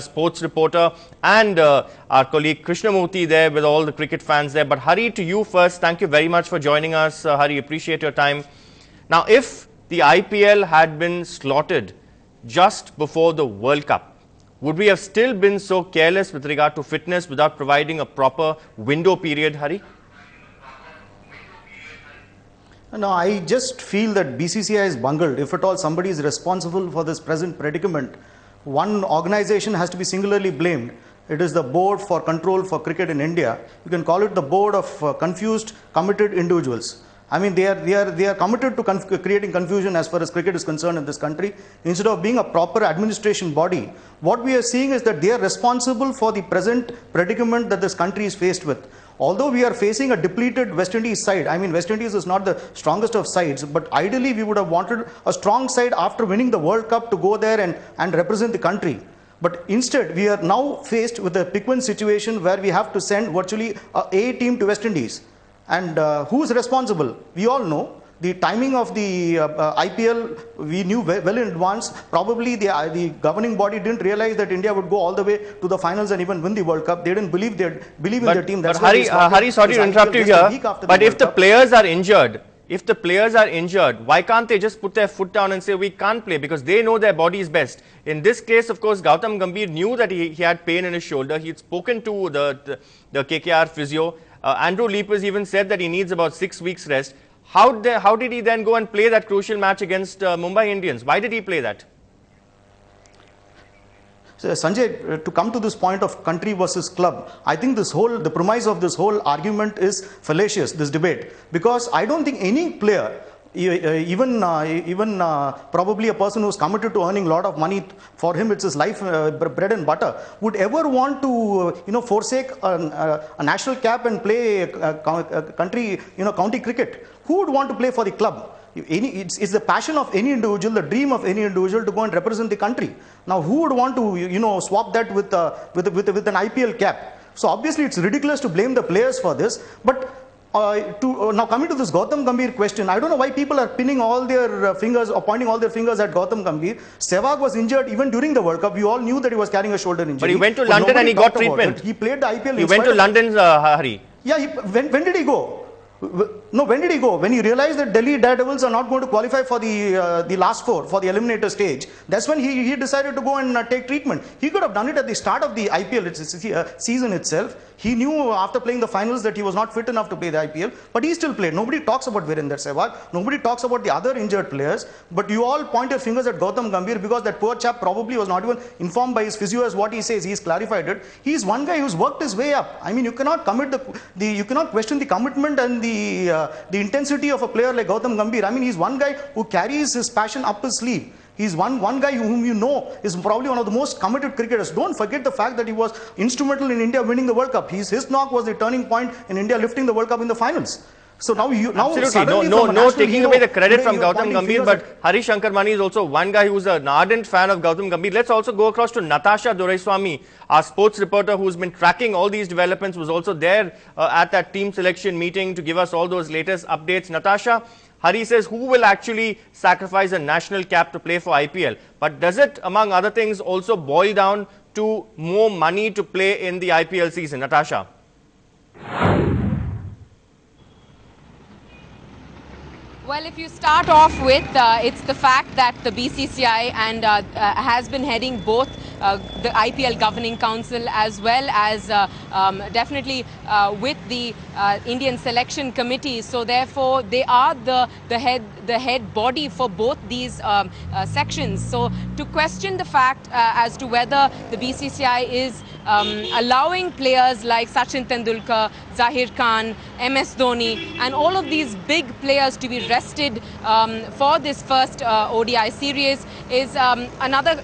sports reporter, and our colleague Krishnamurthy there with all the cricket fans there. But Hari, to you first, thank you very much for joining us. Hari, appreciate your time. Now, if the IPL had been slotted just before the World Cup, would we have still been so careless with regard to fitness without providing a proper window period, Hari? No, I just feel that BCCI is bungled. If at all somebody is responsible for this present predicament, one organization has to be singularly blamed. It is the Board for Control for Cricket in India. You can call it the Board of Confused, Committed Individuals. I mean, they are committed to creating confusion as far as cricket is concerned in this country. Instead of being a proper administration body, what we are seeing is that they are responsible for the present predicament that this country is faced with. Although we are facing a depleted West Indies side, I mean, West Indies is not the strongest of sides, but ideally we would have wanted a strong side after winning the World Cup to go there and represent the country. But instead, we are now faced with a pick-win situation where we have to send virtually a A team to West Indies. And who is responsible? We all know. The timing of the IPL, we knew well in advance. Probably the governing body didn't realize that India would go all the way to the finals and even win the World Cup. They didn't believe in their team. That's but Hari, sorry to interrupt you here. But if the players are injured, why can't they just put their foot down and say we can't play, because they know their body is best? In this case, of course, Gautam Gambhir knew that he had pain in his shoulder. He had spoken to the KKR physio. Andrew Leapers even said that he needs about 6 weeks rest. How did he then go and play that crucial match against Mumbai Indians? Why did he play that? So, Sanjay, to come to this point of country versus club, I think the premise of this whole argument is fallacious, this debate, because I don't think any player, even probably a person who's committed to earning a lot of money, for him it's his life, bread and butter, would ever want to forsake a national cap and play country county cricket. Who would want to play for the club? It's the passion of any individual, the dream of any individual to go and represent the country. Now, who would want to swap that with an IPL cap? So obviously it's ridiculous to blame the players for this. But now coming to this Gautam Gambhir question, I don't know why people are pinning all their fingers or pointing all their fingers at Gautam Gambhir. Sehwag was injured even during the World Cup. We all knew that he was carrying a shoulder injury. But he went to London and he got treatment. He played the IPL. He went to London, Hari. Yeah, when did he go? No, when did he go? When he realized that Delhi Daredevils are not going to qualify for the last four, for the eliminator stage, that's when he decided to go and take treatment. He could have done it at the start of the IPL season itself. He knew after playing the finals that he was not fit enough to play the IPL, but he still played. Nobody talks about Virender Sehwag. Nobody talks about the other injured players. But you all point your fingers at Gautam Gambhir because that poor chap probably was not even informed by his physio as what he says. He's clarified it. He's one guy who's worked his way up. I mean, you cannot you cannot question the commitment and the intensity of a player like Gautam Gambhir. I mean, he's one guy who carries his passion up his sleeve. He's one guy whom you know is probably one of the most committed cricketers. Don't forget the fact that he was instrumental in India winning the World Cup. His knock was the turning point in India lifting the World Cup in the finals. So now absolutely no taking away the credit from Gautam Gambhir, but Hari Shankar Mani is also one guy who's an ardent fan of Gautam Gambhir. Let's also go across to Natasha Doraiswamy, our sports reporter who's been tracking all these developments, was also there at that team selection meeting to give us all those latest updates. Natasha, Hari says who will actually sacrifice a national cap to play for IPL? But does it, among other things, also boil down to more money to play in the IPL season? Natasha. Well, if you start off with, it's the fact that the BCCI has been heading both the IPL Governing Council as well as definitely with the Indian Selection Committee. So therefore, they are the head body for both these sections. So to question the fact as to whether the BCCI is allowing players like Sachin Tendulkar, Zahir Khan, MS Dhoni and all of these big players to be rested for this first ODI series is another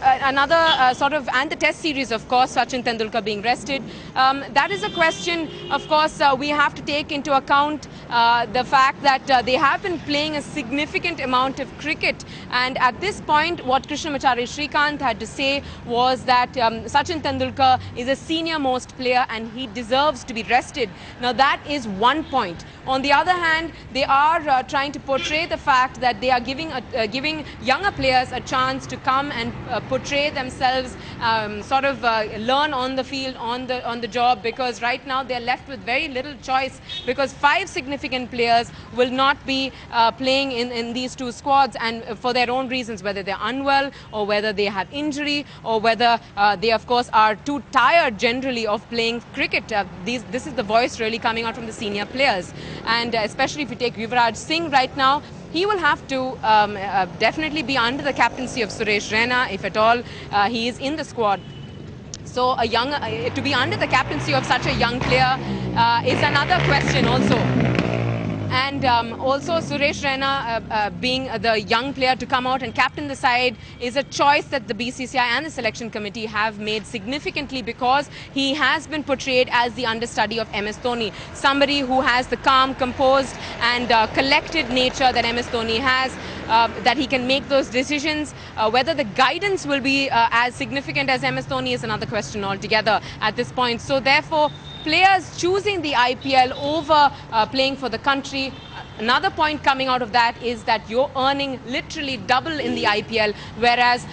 sort of, and the test series of course, Sachin Tendulkar being rested. That is a question of course we have to take into account the fact that they have been playing a significant amount of cricket, and at this point what Krishnamacharya Srikanth had to say was that Sachin Tendulkar is a senior most player and he deserves to be rested. Now that is one point. On the other hand, they are trying to portray the fact that they are giving younger players a chance to come and portray themselves, learn on the field, on the job, because right now they are left with very little choice, because 5 significant players will not be playing in these 2 squads, and for their own reasons, whether they're unwell or whether they have injury or whether they of course are too tired generally of playing cricket. This is the voice really coming out from the senior players, and especially if you take Yuvraj Singh right now, he will have to definitely be under the captaincy of Suresh Raina, if at all he is in the squad. So to be under the captaincy of such a young player is another question also. And also Suresh Raina being the young player to come out and captain the side is a choice that the BCCI and the selection committee have made significantly, because he has been portrayed as the understudy of MS Dhoni, somebody who has the calm, composed and collected nature that MS Dhoni has, that he can make those decisions. Whether the guidance will be as significant as MS Dhoni is another question altogether at this point. So therefore, players choosing the IPL over playing for the country. Another point coming out of that is that you're earning literally double in the IPL, whereas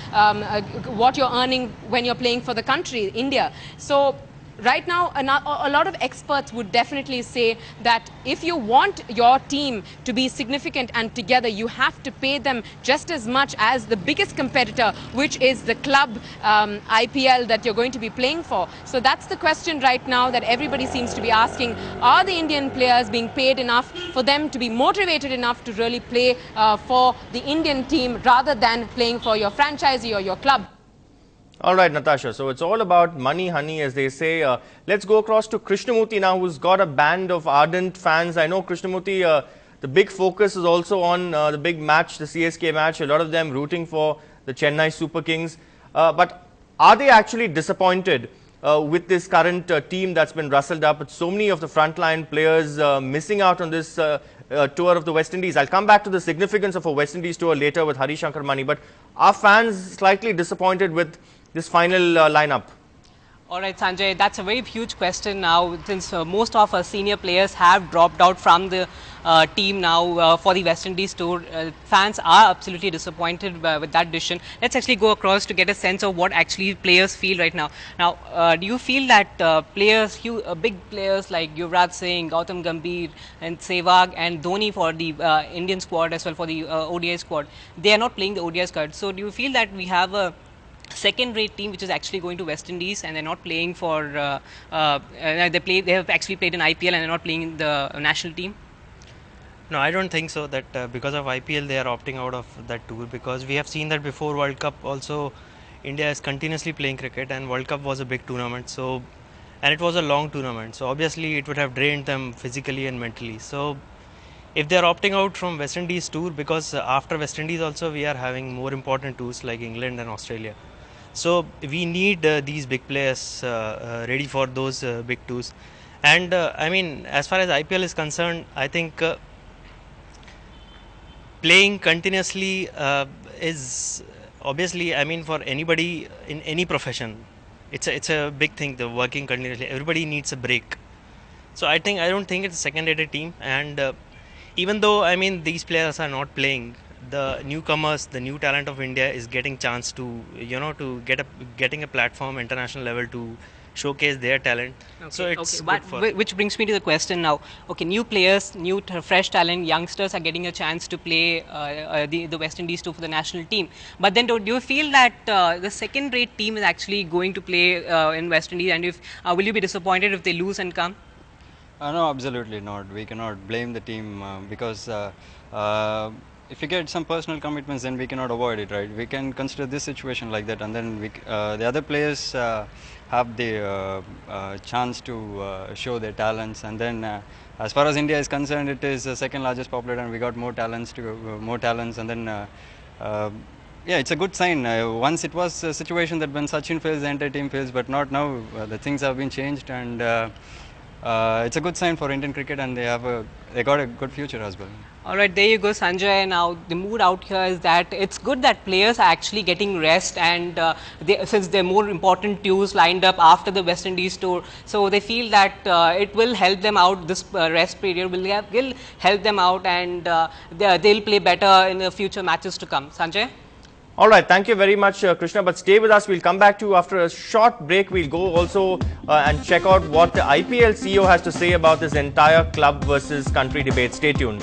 what you're earning when you're playing for the country, India. So right now, a lot of experts would definitely say that if you want your team to be significant and together, you have to pay them just as much as the biggest competitor, which is the club IPL that you're going to be playing for. So that's the question right now that everybody seems to be asking. Are the Indian players being paid enough for them to be motivated enough to really play for the Indian team rather than playing for your franchisee or your club? All right, Natasha. So it's all about money, honey, as they say. Let's go across to Krishnamurthy now, who's got a band of ardent fans. I know, Krishnamurthy, the big focus is also on the big match, the CSK match. A lot of them rooting for the Chennai Super Kings. But are they actually disappointed with this current team that's been rustled up, with so many of the frontline players missing out on this tour of the West Indies? I'll come back to the significance of a West Indies tour later with Hari Shankar Mani. But are fans slightly disappointed with this final lineup? All right, Sanjay, that's a very huge question now, since most of our senior players have dropped out from the team now for the West Indies tour. Fans are absolutely disappointed with that decision. Let's actually go across to get a sense of what actually players feel right now. Now, do you feel that players, big players like Yuvraj Singh, Gautam Gambhir and Sehwag and Dhoni for the Indian squad as well for the ODI squad, they are not playing the ODI squad. So do you feel that we have a second-rate team which is actually going to West Indies and they're not playing for they have actually played in IPL and they're not playing in the national team? No, I don't think so, that because of IPL they are opting out of that tour, because we have seen that before World Cup also India is continuously playing cricket, and World Cup was a big tournament, so, and it was a long tournament, so obviously it would have drained them physically and mentally. So if they are opting out from West Indies tour, because after West Indies also we are having more important tours like England and Australia. So we need these big players ready for those big tours. And I mean, as far as IPL is concerned, I think playing continuously is obviously, I mean, for anybody in any profession, it's a big thing, the working continuously. Everybody needs a break. So I don't think it's a second-rated team. And even though, I mean, these players are not playing, the newcomers, the new talent of India is getting chance to, to getting a platform, international level, to showcase their talent. Okay, so it's good for, which brings me to the question now. Okay, new players, new fresh talent, youngsters are getting a chance to play the West Indies tour for the national team. But then do you feel that the second-rate team is actually going to play in West Indies, and if will you be disappointed if they lose and come? No, absolutely not. We cannot blame the team because if we get some personal commitments, then we cannot avoid it, right? We can consider this situation like that, and then the other players have the chance to show their talents. And then as far as India is concerned, it is the second largest populated, and we got more talents and then yeah, it's a good sign. Once it was a situation that when Sachin fails, the entire team fails, but not now. The things have been changed, and it's a good sign for Indian cricket, and they got a good future as well. All right, there you go, Sanjay. Now, the mood out here is that it's good that players are actually getting rest, and since there are more important tours lined up after the West Indies tour, so they feel that it will help them out. This rest period will help them out, and they'll play better in the future matches to come. Sanjay? All right, thank you very much, Krishna. But stay with us. We'll come back to you after a short break. We'll go also and check out what the IPL CEO has to say about this entire club versus country debate. Stay tuned.